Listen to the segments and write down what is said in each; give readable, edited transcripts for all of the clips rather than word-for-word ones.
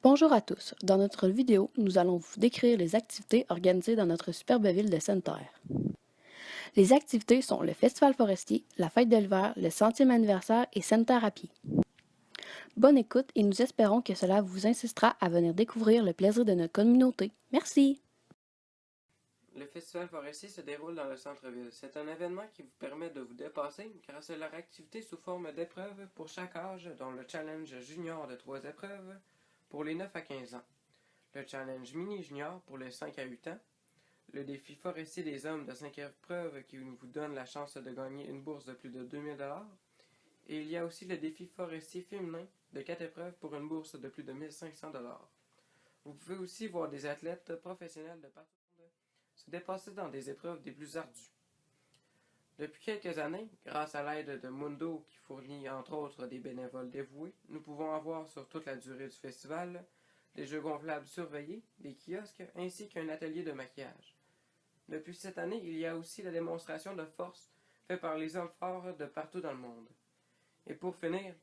Bonjour à tous. Dans notre vidéo, nous allons vous décrire les activités organisées dans notre superbe ville de Sainte-Terre. Les activités sont le Festival forestier, la fête de l'hiver, le 100e anniversaire et Sainte-Terre à pied. Bonne écoute et nous espérons que cela vous incitera à venir découvrir le plaisir de notre communauté. Merci! Le Festival forestier se déroule dans le centre-ville. C'est un événement qui vous permet de vous dépasser grâce à leur activité sous forme d'épreuves pour chaque âge, dont le challenge junior de 3 épreuves pour les 9 à 15 ans, le challenge mini junior pour les 5 à 8 ans, le défi forestier des hommes de 5 épreuves qui vous donne la chance de gagner une bourse de plus de 2000 $, et il y a aussi le défi forestier féminin de 4 épreuves pour une bourse de plus de 1500 $. Vous pouvez aussi voir des athlètes professionnels de partout se dépasser dans des épreuves des plus ardues. Depuis quelques années, grâce à l'aide de Mundo qui fournit entre autres des bénévoles dévoués, nous pouvons avoir sur toute la durée du festival des jeux gonflables surveillés, des kiosques ainsi qu'un atelier de maquillage. Depuis cette année, il y a aussi la démonstration de force faite par les hommes forts de partout dans le monde. Et pour finir,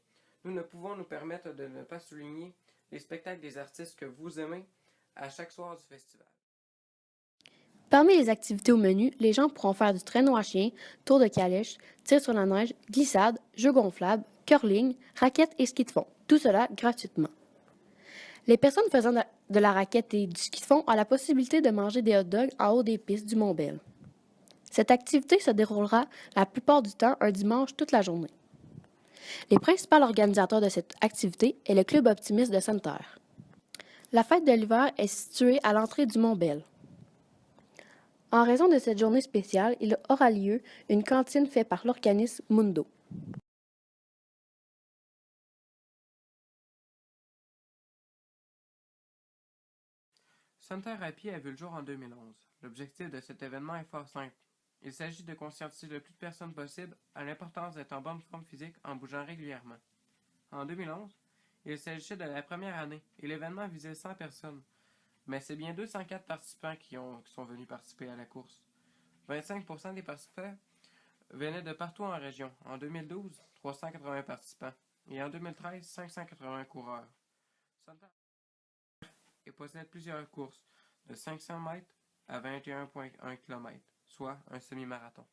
nous ne pouvons nous permettre de ne pas souligner les spectacles des artistes que vous aimez à chaque soir du festival. Parmi les activités au menu, les gens pourront faire du traîneau à chien, tour de calèche, tir sur la neige, glissade, jeux gonflables, curling, raquettes et ski de fond. Tout cela gratuitement. Les personnes faisant de la raquette et du ski de fond ont la possibilité de manger des hot dogs en haut des pistes du Mont-Bell. Cette activité se déroulera la plupart du temps un dimanche toute la journée. Les principaux organisateurs de cette activité est le Club optimiste de Sainte-Terre. La fête de l'hiver est située à l'entrée du Mont-Bell. En raison de cette journée spéciale, il aura lieu une cantine faite par l'organisme Mundo. Sainte-Terre à pied a vu le jour en 2011. L'objectif de cet événement est fort simple. Il s'agit de conscientiser le plus de personnes possible à l'importance d'être en bonne forme physique en bougeant régulièrement. En 2011, il s'agissait de la première année et l'événement visait 100 personnes, mais c'est bien 204 participants qui sont venus participer à la course. 25% des participants venaient de partout en région. En 2012, 380 participants et en 2013, 580 coureurs. Sainte-Terre et possède plusieurs courses de 500 mètres à 21,1 km, soit un semi-marathon.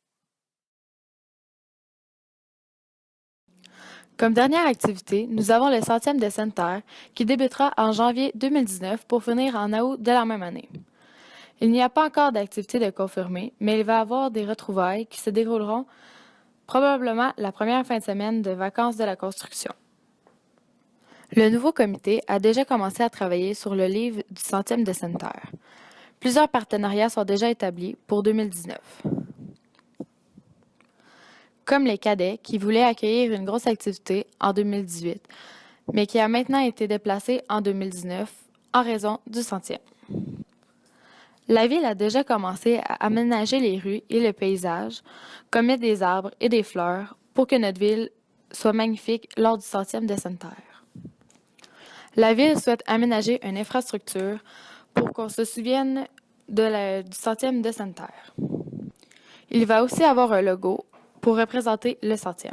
Comme dernière activité, nous avons le 100e de Sainte-Terre qui débutera en janvier 2019 pour finir en août de la même année. Il n'y a pas encore d'activité de confirmée, mais il va y avoir des retrouvailles qui se dérouleront probablement la première fin de semaine de vacances de la construction. Le nouveau comité a déjà commencé à travailler sur le livre du 100e de Sainte-Terre. Plusieurs partenariats sont déjà établis pour 2019. Comme les cadets qui voulaient accueillir une grosse activité en 2018, mais qui a maintenant été déplacée en 2019 en raison du 100e. La ville a déjà commencé à aménager les rues et le paysage, comme mettre des arbres et des fleurs pour que notre ville soit magnifique lors du 100e de Sainte-Terre. La ville souhaite aménager une infrastructure pour qu'on se souvienne du 100e de Sainte-Terre. Il va aussi avoir un logo pour représenter le 100e.